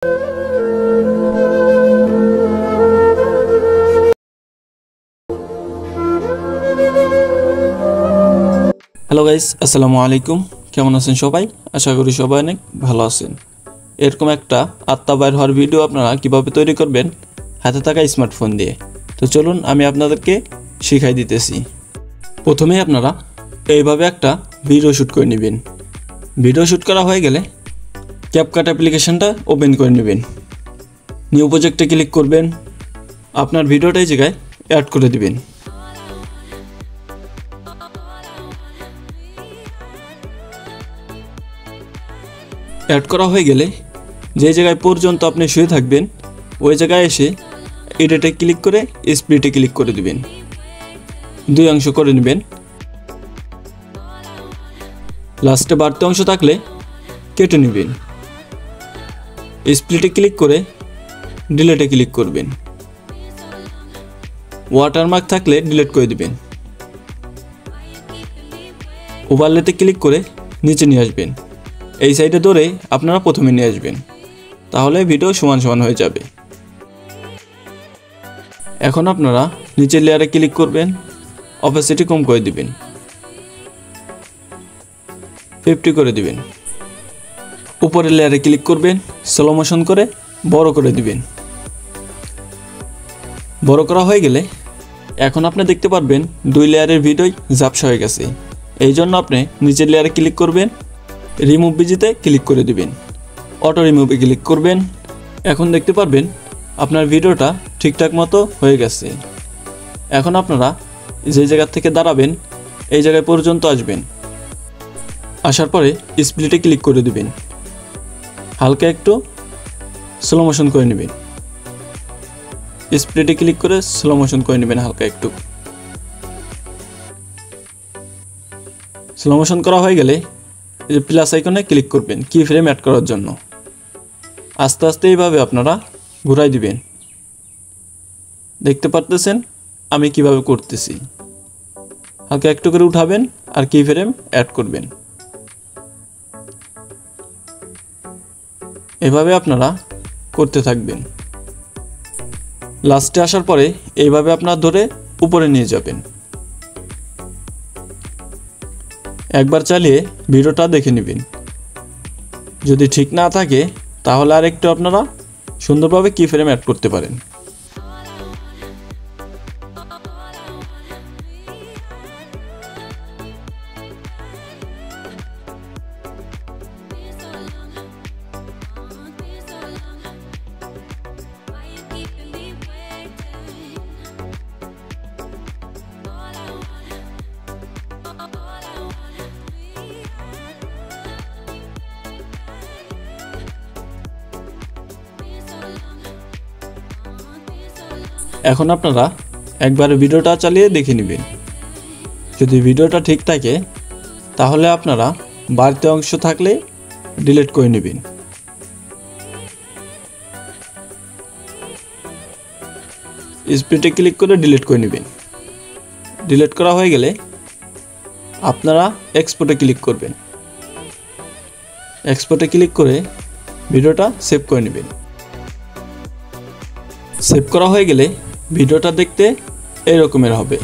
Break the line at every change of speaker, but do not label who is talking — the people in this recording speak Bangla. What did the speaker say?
হ্যালো গাইস, আসসালামু আলাইকুম। কেমন আছেন সবাই? আশা করি সবাই অনেক ভালো আছেন। এরকম একটা আত্মা বাইর হওয়ার ভিডিও আপনারা কিভাবে তৈরি করবেন হাতে থাকা স্মার্টফোন দিয়ে, তো চলুন আমি আপনাদেরকে শিখাই দিতেছি। প্রথমেই আপনারা এইভাবে একটা ভিডিও শ্যুট করে নেবেন। ভিডিও শ্যুট করা হয়ে গেলে ক্যাপকাট অ্যাপ্লিকেশনটা ওপেন করে নেবেন। নিউ প্রজেক্টে ক্লিক করবেন। আপনার ভিডিওটা এই জায়গায় অ্যাড করে দিবেন। অ্যাড করা হয়ে গেলে যে জায়গায় পর্যন্ত আপনি শুয়ে থাকবেন ওই জায়গায় এসে এডিটে ক্লিক করে স্প্লিটে ক্লিক করে দিবেন। দুই অংশ করে নেবেন। লাস্টে বাড়তি অংশ থাকলে কেটে নেবেন। স্প্লিটে ক্লিক করে ডিলিটে ক্লিক করবেন। ওয়াটারমার্ক থাকলে ডিলিট করে দিবেন। ওভারলেতে ক্লিক করে নিচে নিয়ে আসবেন। এই সাইডে ধরে আপনারা প্রথমে নিয়ে আসবেন, তাহলে ভিডিও সমান সমান হয়ে যাবে। এখন আপনারা নিচের লেয়ারে ক্লিক করবেন, অপাসিটি কম করে দিবেন, 50 করে দিবেন। উপরের লেয়ারে ক্লিক করবেন, স্লো মোশন করে বড় করে দিবেন। বড় করা হয়ে গেলে এখন আপনি দেখতে পারবেন দুই লেয়ারের ভিডিওই ঝাপসা হয়ে গেছে। এই জন্য আপনি নিচের লেয়ারে ক্লিক করবেন, রিমুভ বিজিতে ক্লিক করে দিবেন, অটো রিমুভে ক্লিক করবেন। এখন দেখতে পারবেন আপনার ভিডিওটা ঠিকঠাক মতো হয়ে গেছে। এখন আপনারা যে জায়গা থেকে দাঁড়াবেন এই জায়গায় পর্যন্ত আসবেন। আসার পরে স্প্লিটে ক্লিক করে দিবেন। হালকা একটু স্লো মোশন করে নেবেন। স্প্লিটে ক্লিক করে স্লো মোশন করে নেবেন হালকা একটু। স্লো মোশন করা হয়ে গেলে এই যে প্লাস আইকনে ক্লিক করবেন কি ফ্রেম অ্যাড করার জন্য। আস্তে আস্তে এইভাবে আপনারা ঘুরাই দিবেন। দেখতে পারতেছেন আমি কিভাবে করতেছি। হালকা একটু করে উঠাবেন আর কি ফ্রেম অ্যাড করবেন। এভাবে আপনারা করতে থাকবেন। লাস্টে আসার পরে এইভাবে আপনারা ধরে উপরে নিয়ে যাবেন। একবার চালিয়ে ভিডিওটা দেখে নেবেন। যদি ঠিক না থাকে তাহলে আরেকটু আপনারা সুন্দরভাবে কি ফ্রেম অ্যাড করতে পারেন। এখন আপনারা একবার ভিডিওটা চালিয়ে দেখে নেবেন। যদি ভিডিওটা ঠিক থাকে তাহলে আপনারা বাড়তি অংশ থাকলে ডিলিট করে নেবেন। স্প্লিটে ক্লিক করে ডিলিট করে নেবেন। ডিলিট করা হয়ে গেলে আপনারা এক্সপোর্টে ক্লিক করবেন। এক্সপোর্টে ক্লিক করে ভিডিওটা সেভ করে নেবেন। সেভ করা হয়ে গেলে ভিডিওটা দেখতে এই রকমের হবে।